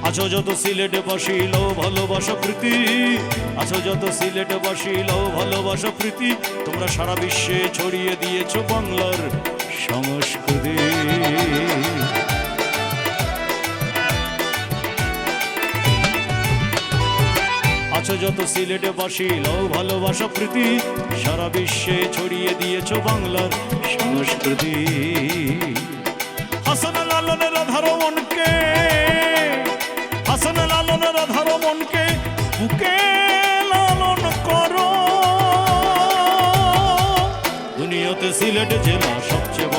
আছো যত সিলেটবাসী লও ভালোবাসা প্রীতি, আছো যত সিলেটবাসী লও ভালোবাসা প্রীতি, তোমরা সারা বিশ্বে ছড়িয়ে দিয়েছো বাংলার সংস্কৃতি। আছো যত সিলেটবাসী লও ভালোবাসা প্রীতি, সারা বিশ্বে ছড়িয়ে দিয়েছো বাংলার সংস্কৃতি। হাসান লালনের রাধার মনকে, হাসান লালনের রাধার মনকে বুকে লালন করো। দুনিয়াতে সিলেট জেলা সবচেয়ে